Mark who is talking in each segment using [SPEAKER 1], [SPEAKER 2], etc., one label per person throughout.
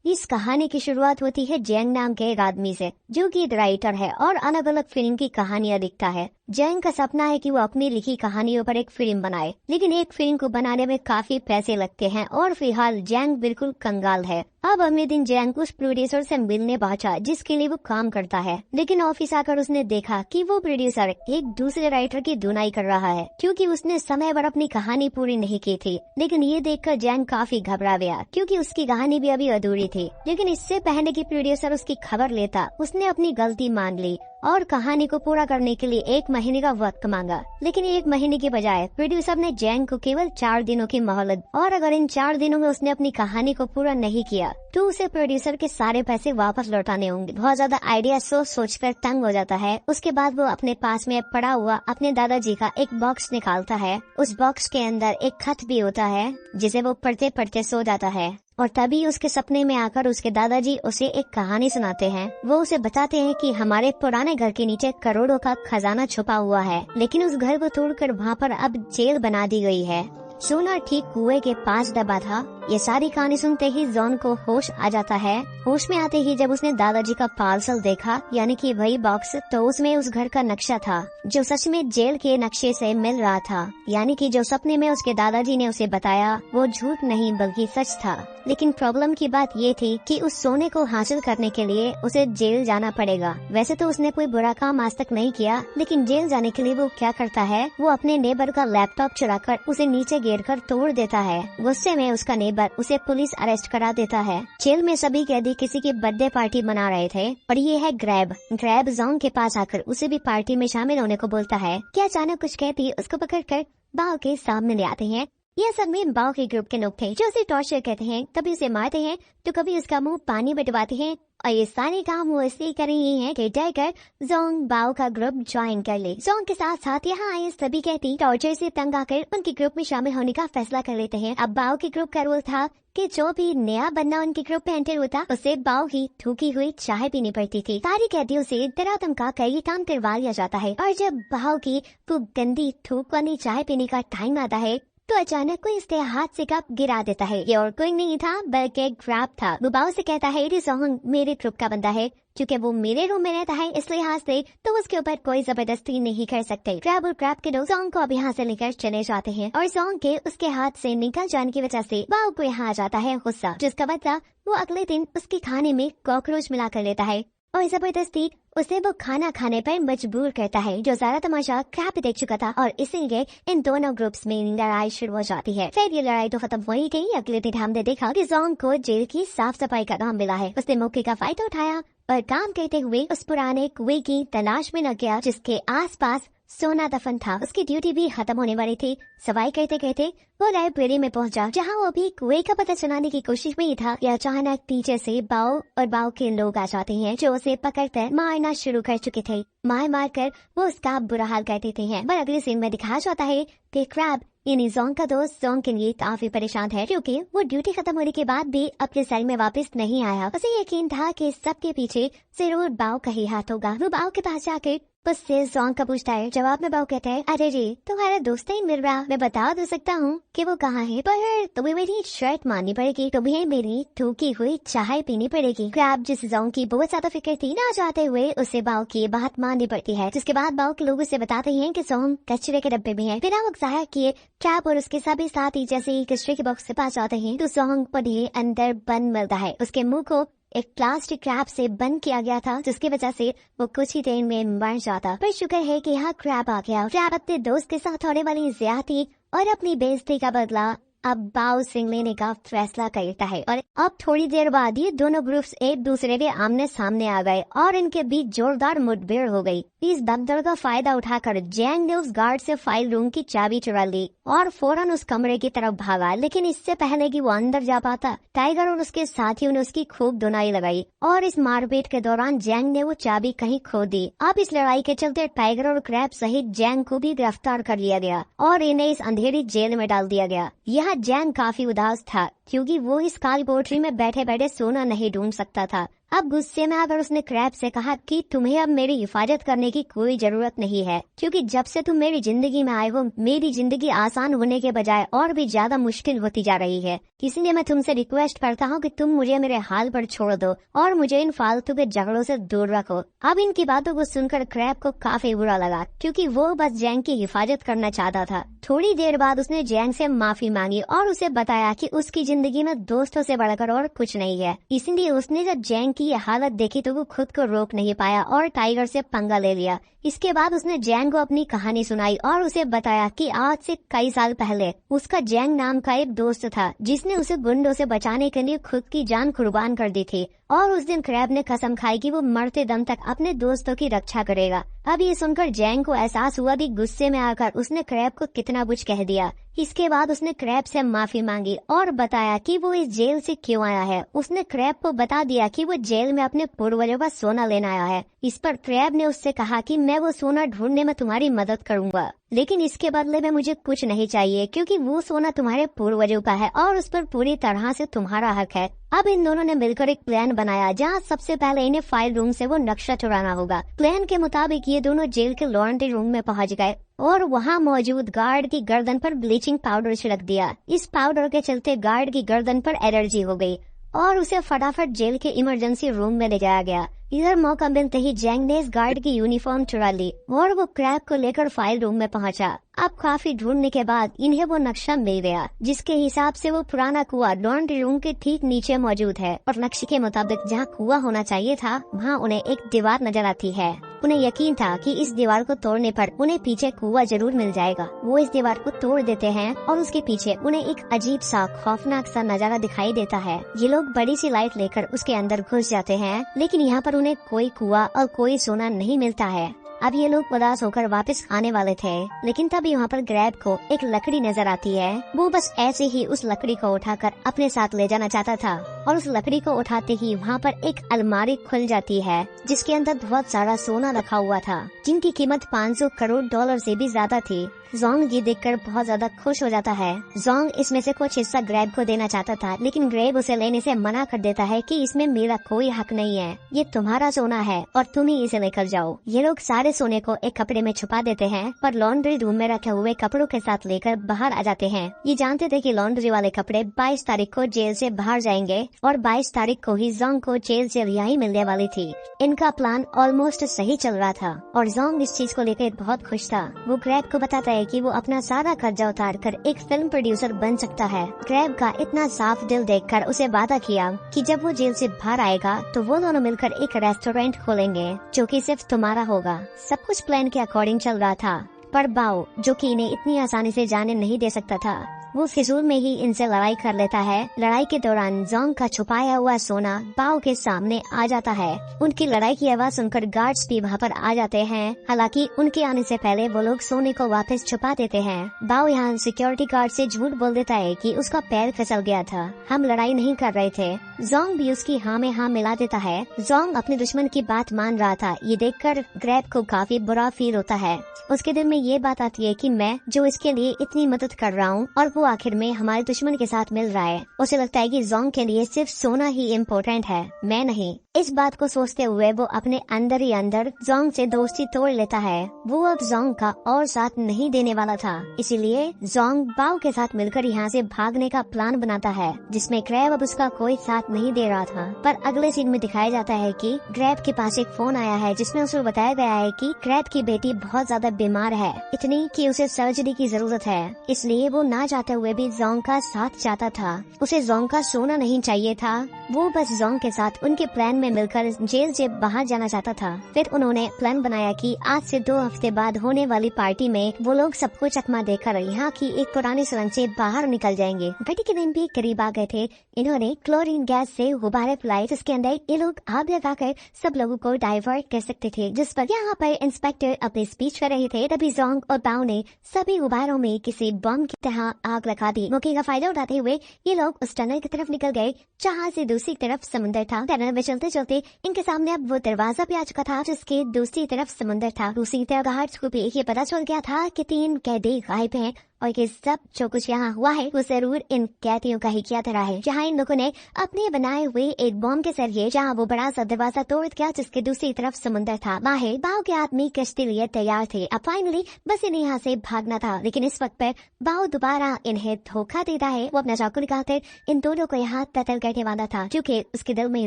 [SPEAKER 1] इस कहानी की शुरुआत होती है जैंग नाम के एक आदमी से, जो कि एक राइटर है और अलग अलग फिल्म की कहानियां लिखता है। जैंग का सपना है कि वो अपनी लिखी कहानियों पर एक फिल्म बनाए, लेकिन एक फिल्म को बनाने में काफी पैसे लगते हैं और फिलहाल जैंग बिल्कुल कंगाल है। अब अगले दिन जैंग उस प्रोड्यूसर से मिलने पहुंचा जिसके लिए वो काम करता है, लेकिन ऑफिस आकर उसने देखा कि वो प्रोड्यूसर एक दूसरे राइटर की धुनाई कर रहा है क्योंकि उसने समय पर अपनी कहानी पूरी नहीं की थी। लेकिन ये देखकर जैंग काफी घबरा गया क्योंकि उसकी कहानी भी अभी अधूरी थी। लेकिन इससे पहले कि प्रोड्यूसर उसकी खबर लेता, उसने अपनी गलती मान ली और कहानी को पूरा करने के लिए 1 महीने का वक्त मांगा। लेकिन 1 महीने के बजाय प्रोड्यूसर ने जैंग को केवल 4 दिनों की मोहलत, और अगर इन 4 दिनों में उसने अपनी कहानी को पूरा नहीं किया तो उसे प्रोड्यूसर के सारे पैसे वापस लौटाने होंगे। बहुत ज्यादा आइडिया सोच कर तंग हो जाता है। उसके बाद वो अपने पास में पड़ा हुआ अपने दादाजी का एक बॉक्स निकालता है। उस बॉक्स के अंदर एक खत भी होता है जिसे वो पढ़ते पढ़ते सो जाता है, और तभी उसके सपने में आकर उसके दादाजी उसे एक कहानी सुनाते हैं। वो उसे बताते हैं कि हमारे पुराने घर के नीचे करोड़ों का खजाना छुपा हुआ है, लेकिन उस घर को तोड़कर वहाँ पर अब जेल बना दी गई है। सोना ठीक कुएं के पास दबा था। ये सारी कहानी सुनते ही जॉन को होश आ जाता है। होश में आते ही जब उसने दादाजी का पार्सल देखा, यानी कि वही बॉक्स, तो उसमें उस घर का नक्शा था जो सच में जेल के नक्शे से मिल रहा था। यानी कि जो सपने में उसके दादाजी ने उसे बताया वो झूठ नहीं बल्कि सच था। लेकिन प्रॉब्लम की बात ये थी कि उस सोने को हासिल करने के लिए उसे जेल जाना पड़ेगा। वैसे तो उसने कोई बुरा काम आज तक नहीं किया, लेकिन जेल जाने के लिए वो क्या करता है, वो अपने नेबर का लैपटॉप चुराकर उसे नीचे गिरकर तोड़ देता है। गुस्से में उसका नेबर उसे पुलिस अरेस्ट करा देता है। जेल में सभी कैदी किसी की बर्थडे पार्टी मना रहे थे और ये है ग्रैब जॉन के पास आकर उसे भी पार्टी में शामिल होने को बोलता है। क्या अचानक कुछ कैदी उसको पकड़कर बाव के सामने ले आते हैं। ये सब में बाव के ग्रुप के लोग थे जो उसे टॉर्चर कहते हैं, कभी उसे मारते हैं तो कभी उसका मुंह पानी में डुबाते हैं, और ये सारे काम वो इसलिए कर रही हैं कि डरकर जोंग बाव का ग्रुप ज्वाइन कर ले। जोंग के साथ साथ यहाँ आए सभी कहती टॉर्चर से तंग आकर उनके ग्रुप में शामिल होने का फैसला कर लेते हैं। अब बाव के ग्रुप का रूल था कि जो भी नया बंदा उनके ग्रुप में एंटर होता उसे बाव ही थूकी हुई चाय पीनी पड़ती थी। सारी कैदियों से डरा धमका कर ये काम करवा लिया जाता है, और जब बाव की वो गंदी थूक वाली चाय पीने का टाइम आता है तो अचानक कोई इसके हाथ से कप गिरा देता है। ये और कोई नहीं था बल्कि ग्रैब था। वो बाव से कहता है जोंग मेरे ग्रुप का बंदा है, क्योंकि वो मेरे रूम में रहता है इस लिहाज से तो उसके ऊपर कोई जबरदस्ती नहीं कर सकते। ग्रैब और ग्रैब के लोग जोंग को अब यहाँ से लेकर चले जाते हैं, और जोंग के उसके हाथ से निकल जाने की वजह से बाव को यहाँ आ जाता है गुस्सा, जिसका बदला वो अगले दिन उसके खाने में कॉकरोच मिला कर लेता है और जबरदस्ती उसे वो खाना खाने पर मजबूर करता है। जो सारा तमाशा क्रैब देख चुका था और इसीलिए इन दोनों ग्रुप्स में लड़ाई शुरू हो जाती है। फिर ये लड़ाई तो खत्म हो ही गई। अगले दिन हमने देखा कि जोंग को जेल की साफ सफाई का काम मिला है। उसने मौके का फायदा उठाया और काम करते हुए उस पुराने कुएं की तलाश में लग गया जिसके आसपास सोना दफन था। उसकी ड्यूटी भी खत्म होने वाली थी। सफाई करते करते वो लाइब्रेरी में पहुंचा, जहां वो भी कुएं का पता चलाने की कोशिश में ही था कि अचानक पीछे से बाव और बाव के लोग आ जाते हैं जो उसे पकड़कर मारना शुरू कर चुके थे। मार कर वो उसका बुरा हाल कर देते हैं। पर अगले सीन में दिखाया जाता है कि क्रैब यानी जोंग का दोस्त जोंग के लिए काफी परेशान है, क्योंकि वो ड्यूटी खत्म होने के बाद भी अपने सेल में वापस नहीं आया। उसे यकीन था कि सबके पीछे जरूर बाव का ही हाथ होगा। वो बाव के पास जाकर उससे जोंग का पूछता है। जवाब में बाव कहता है, अरे जी तुम्हारा दोस्त ही मिल रहा, मैं बता दे सकता हूँ कि वो कहाँ है, पर तुम्हें मेरी शर्ट माननी पड़ेगी, तुम्हें मेरी थूकी हुई चाय पीनी पड़ेगी। क्रैब जिस जोंग की बहुत ज्यादा फिक्र थी ना चाहते हुए उसे बाव की बात माननी पड़ती है, जिसके बाद बाव के लोग उसे बताते हैं कि जोंग कचरे के डब्बे में है। बिना वक्त जाया किए क्रैब और उसके सभी साथी जैसे ही कचरे के बॉक्स से पास जाते हैं तो जोंग उन्हें अंदर बंद मिलता है। उसके मुंह को एक प्लास्टिक क्रैब से बंद किया गया था, जिसकी वजह से वो कुछ ही देर में मर जाता। पर शुक्र है कि यहाँ क्रैब आ गया। क्रैब अपने दोस्त के साथ होने वाली ज्यादती और अपनी बेइज्जती का बदला अब बाव सिंह लेने का फैसला करता है, और अब थोड़ी देर बाद ये दोनों ग्रुप्स एक दूसरे के आमने सामने आ गए और इनके बीच जोरदार मुठभेड़ हो गई। इस दमदड़ का फायदा उठाकर जैंग ने उस गार्ड से फाइल रूम की चाबी चुरा ली और फौरन उस कमरे की तरफ भागा। लेकिन इससे पहले कि वो अंदर जा पाता, टाइगर और उसके साथियों ने उसकी खूब धुनाई लगाई और इस मारपीट के दौरान जैंग ने वो चाबी कहीं खो दी। अब इस लड़ाई के चलते टाइगर और क्रैब सहित जैंग को भी गिरफ्तार कर लिया गया और इन्हें इस अंधेरी जेल में डाल दिया गया। यह जैंग काफी उदास था क्योंकि वो इस काली कोठरी में बैठे बैठे सोना नहीं ढूंढ सकता था। अब गुस्से में आकर उसने क्रैब से कहा कि तुम्हें अब मेरी हिफाजत करने की कोई जरूरत नहीं है, क्योंकि जब से तुम मेरी जिंदगी में आए हो मेरी जिंदगी आसान होने के बजाय और भी ज्यादा मुश्किल होती जा रही है। इसलिए मैं तुमसे रिक्वेस्ट करता हूँ कि तुम मुझे मेरे हाल पर छोड़ दो और मुझे इन फालतू के झगड़ों से दूर रखो। अब इनकी बातों को सुनकर क्रैब को काफी बुरा लगा, क्योंकि वो बस जैंग की हिफाजत करना चाहता था। थोड़ी देर बाद उसने जैंग से माफी मांगी और उसे बताया कि उसकी जिंदगी में दोस्तों से बढ़कर और कुछ नहीं है। इसलिए उसने जब जैंग की ये हालत देखी तो वो खुद को रोक नहीं पाया और टाइगर से पंगा ले लिया। इसके बाद उसने जैंग को अपनी कहानी सुनाई और उसे बताया कि आज से कई साल पहले उसका जैंग नाम का एक दोस्त था जिसने उसे गुंडों से बचाने के लिए खुद की जान कुर्बान कर दी थी, और उस दिन क्रैब ने कसम खाई कि वो मरते दम तक अपने दोस्तों की रक्षा करेगा। अब ये सुनकर जैंग को एहसास हुआ कि गुस्से में आकर उसने क्रैब को कितना कुछ कह दिया। इसके बाद उसने क्रैब से माफी मांगी और बताया कि वो इस जेल से क्यों आया है। उसने क्रैब को बता दिया कि वो जेल में अपने पूर्वजों का सोना लेने आया है। इस पर क्रैब ने उससे कहा कि मैं वो सोना ढूंढने में तुम्हारी मदद करूंगा, लेकिन इसके बदले में मुझे कुछ नहीं चाहिए, क्योंकि वो सोना तुम्हारे पूर्वजों का है और उस पर पूरी तरह से तुम्हारा हक है। अब इन दोनों ने मिलकर एक प्लान बनाया, जहां सबसे पहले इन्हें फाइल रूम से वो नक्शा चुराना होगा। प्लान के मुताबिक ये दोनों जेल के लॉन्ड्री रूम में पहुंच गए और वहां मौजूद गार्ड की गर्दन पर ब्लीचिंग पाउडर छिड़क दिया। इस पाउडर के चलते गार्ड की गर्दन पर एलर्जी हो गई और उसे फटाफट जेल के इमरजेंसी रूम में ले जाया गया। इधर मौका मिलते ही जैंग ने इस गार्ड की यूनिफॉर्म चुरा ली और वो क्रैब को लेकर फाइल रूम में पहुंचा। अब काफी ढूंढने के बाद इन्हें वो नक्शा मिल गया, जिसके हिसाब से वो पुराना कुआं लॉन्ड्री रूम के ठीक नीचे मौजूद है और नक्शे के मुताबिक जहां कुआं होना चाहिए था वहां उन्हें एक दीवार नजर आती है। उन्हें यकीन था कि इस दीवार को तोड़ने पर उन्हें पीछे कुआं जरूर मिल जाएगा। वो इस दीवार को तोड़ देते हैं और उसके पीछे उन्हें एक अजीब सा खौफनाक सा नजारा दिखाई देता है। ये लोग बड़ी सी लाइट लेकर उसके अंदर घुस जाते हैं, लेकिन यहाँ पर उन्हें कोई कुआं और कोई सोना नहीं मिलता है। अब ये लोग उदास होकर वापस आने वाले थे, लेकिन तभी वहाँ पर क्रैब को एक लकड़ी नजर आती है। वो बस ऐसे ही उस लकड़ी को उठाकर अपने साथ ले जाना चाहता था और उस लकड़ी को उठाते ही वहाँ पर एक अलमारी खुल जाती है, जिसके अंदर बहुत सारा सोना रखा हुआ था, जिनकी कीमत 500 करोड़ डॉलर से भी ज्यादा थी। जोंग ये देखकर बहुत ज्यादा खुश हो जाता है। जोंग इसमें से कुछ हिस्सा ग्रैब को देना चाहता था, लेकिन ग्रैब उसे लेने से मना कर देता है कि इसमें मेरा कोई हक नहीं है, ये तुम्हारा सोना है और तुम ही इसे लेकर जाओ। ये लोग सारे सोने को एक कपड़े में छुपा देते हैं, पर लॉन्ड्री रूम में रखे हुए कपड़ों के साथ लेकर बाहर आ जाते हैं। ये जानते थे कि लॉन्ड्री वाले कपड़े 22 तारीख को जेल से बाहर जाएंगे और 22 तारीख को ही जोंग को जेल से रिहाई मिलने वाली थी। इनका प्लान ऑलमोस्ट सही चल रहा था और जोंग इस चीज को लेकर बहुत खुश था। वो ग्रैब को बताता है कि वो अपना सारा कर्जा उतार कर एक फिल्म प्रोड्यूसर बन सकता है। ग्रैब का इतना साफ दिल देखकर उसे वादा किया कि जब वो जेल से बाहर आएगा तो वो दोनों मिलकर एक रेस्टोरेंट खोलेंगे जो कि सिर्फ तुम्हारा होगा। सब कुछ प्लान के अकॉर्डिंग चल रहा था, पर बाओ जो कि इन्हें इतनी आसानी से जाने नहीं दे सकता था, वो फिजूल में ही इनसे लड़ाई कर लेता है। लड़ाई के दौरान जोंग का छुपाया हुआ सोना बाओ के सामने आ जाता है। उनकी लड़ाई की आवाज सुनकर गार्ड्स भी वहाँ पर आ जाते हैं। हालांकि उनके आने से पहले वो लोग सोने को वापस छुपा देते हैं। बाओ यहाँ सिक्योरिटी गार्ड से झूठ बोल देता है कि उसका पैर फिसल गया था, हम लड़ाई नहीं कर रहे थे। जोंग भी उसकी हाँ में हाँ मिला देता है। जोंग अपने दुश्मन की बात मान रहा था। ये देखकर ग्रैब को काफी बुरा फील होता है। उसके दिल में ये बात आती है कि मैं जो इसके लिए इतनी मदद कर रहा हूँ और वो आखिर में हमारे दुश्मन के साथ मिल रहा है। उसे लगता है कि जोंग के लिए सिर्फ सोना ही इम्पोर्टेंट है, मैं नहीं। इस बात को सोचते हुए वो अपने अंदर ही अंदर जोंग से दोस्ती तोड़ लेता है। वो अब जोंग का और साथ नहीं देने वाला था, इसीलिए जोंग बाओ के साथ मिलकर यहाँ से भागने का प्लान बनाता है, जिसमें क्रैब अब उसका कोई साथ नहीं दे रहा था। पर अगले सीन में दिखाया जाता है कि क्रैब के पास एक फोन आया है, जिसमें उसे बताया गया है कि क्रैब की बेटी बहुत ज्यादा बीमार है, इतनी कि उसे सर्जरी की जरूरत है। इसलिए वो ना चाहते हुए भी जोंग का साथ चाहता था। उसे जोंग का सोना नहीं चाहिए था, वो बस जोंग के साथ उनके प्लान में मिलकर जेल से बाहर जाना चाहता था। फिर उन्होंने प्लान बनाया कि आज से 2 हफ्ते बाद होने वाली पार्टी में वो लोग सबको चकमा देकर यहाँ की एक पुरानी सुरंग से बाहर निकल जाएंगे। पार्टी के दिन भी करीब आ गए थे। इन्होंने क्लोरीन गैस से गुब्बारे फैलाए, जिसके अंदर ये लोग आग लगाकर सब लोगों को डाइवर्ट कर सकते थे। जिस पर यहाँ पर इंस्पेक्टर अपनी स्पीच कर रहे थे, तभी जोंग और बाओ ने सभी गुब्बारों में किसी बम की तरह आग लगा दी। मौके का फायदा उठाते हुए ये लोग उस टनल की तरफ निकल गए जहाँ से दूसरी तरफ समुद्र था। टनल में चलते चलते इनके सामने अब वो दरवाजा भी आ चुका था, जिसके दूसरी तरफ समुद्र था। दूसरी तरफ गार्ड्स को भी ये पता चल गया था कि 3 कैदी गायब हैं और ये सब जो कुछ यहाँ हुआ है वो जरूर इन कैदियों का ही किया धरा है, जहाँ इन लोगों ने अपने बनाए हुए एक बॉम्ब के जरिए जहाँ वो बड़ा सा दरवाजा तोड़ दिया जिसके दूसरी तरफ समुद्र था। माहिर बाओ के आदमी कश्ती लिए तैयार थे। अब फाइनली बस इन्हें यहाँ से भागना था, लेकिन इस वक्त पर बाओ दोबारा इन्हें धोखा देता है। वो अपना चाकू निकालकर इन दोनों को यहाँ कत्ल करने वाला था, क्योंकि उसके दिल में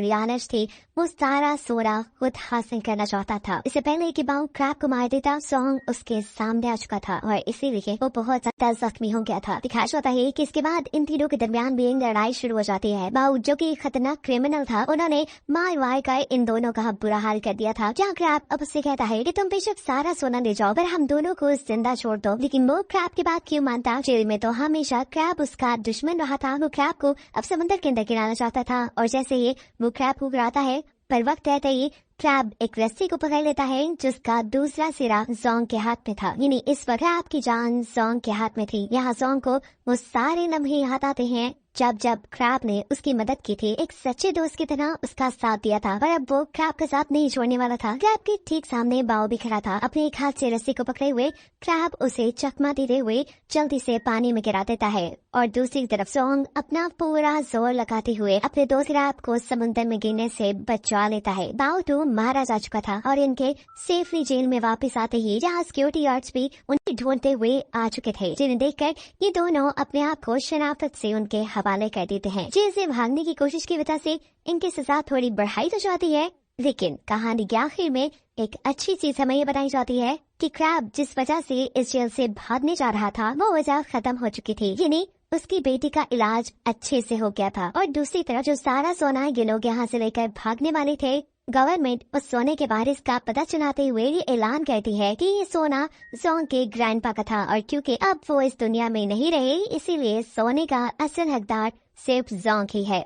[SPEAKER 1] रियानश थी। वो सारा सोना खुद हासिल करना चाहता था। इससे पहले कि बाओ क्रैब को मार देता, सॉन्ग उसके सामने आ चुका था और इसीलिए वो बहुत ज्यादा जख्मी हो गया था। दिखाया जाता है कि इसके बाद इन तीनों के दरमियान भी लड़ाई शुरू हो जाती है। बाओ जो कि खतरनाक क्रिमिनल था, उन्होंने मार कर इन दोनों का बुरा हाल कर दिया था। जहाँ क्रैब अब उससे कहता है कि तुम बेशक सारा सोना ले जाओ पर हम दोनों को जिंदा छोड़ दो, लेकिन वो क्रैब की बात क्यों मानता? जेल में तो हमेशा क्रैब उसका दुश्मन रहा था। वो क्रैब को अब समंदर के अंदर गिराना चाहता था और जैसे ही वो क्रैब को गिराता है, पर वक्त रहते ही क्रैब एक रस्सी को पकड़ लेता है जिसका दूसरा सिरा जोंग के हाथ में था। यानी इस वक्त क्रैब की जान जोंग के हाथ में थी। यहाँ जोंग को वो सारे लम्हे याद आते हैं जब क्रैब ने उसकी मदद की थी, एक सच्चे दोस्त की तरह उसका साथ दिया था। पर अब वो क्रैब का साथ नहीं छोड़ने वाला था। क्रैब के ठीक सामने बाओ भी खड़ा था। अपने एक हाथ से रस्सी को पकड़े हुए क्रैब उसे चकमा देते हुए जल्दी से पानी में गिरा देता है और दूसरी तरफ जोंग अपना पूरा जोर लगाते हुए अपने दोस्त क्रैब को समुद्र में गिरने से बचा लेता है। बाओ तो मारा जा चुका था और इनके सेफली जेल में वापस आते ही जहाँ सिक्योरिटी गार्ड्स भी उन्हें ढूंढते हुए आ चुके थे, जिन्हें देखकर ये दोनों अपने आप को शराफत से उनके हवाले कर देते हैं। जेल से भागने की कोशिश की वजह से इनकी सजा थोड़ी बढ़ाई तो जाती है, लेकिन कहानी के आखिर में एक अच्छी चीज हमें ये बताई जाती है कि क्रैब जिस वजह से इस जेल से भागने जा रहा था वो वजह खत्म हो चुकी थी। यानी उसकी बेटी का इलाज अच्छे से हो गया था। और दूसरी तरफ जो सारा सोना ये लोग यहाँ से लेकर भागने वाले थे, गवर्नमेंट उस सोने के वारिस का पता चलाते हुए ये ऐलान करती है कि ये सोना जोंग के ग्रैंडपा का था और क्योंकि अब वो इस दुनिया में नहीं रहे, इसीलिए सोने का असल हकदार सिर्फ जोंग ही है।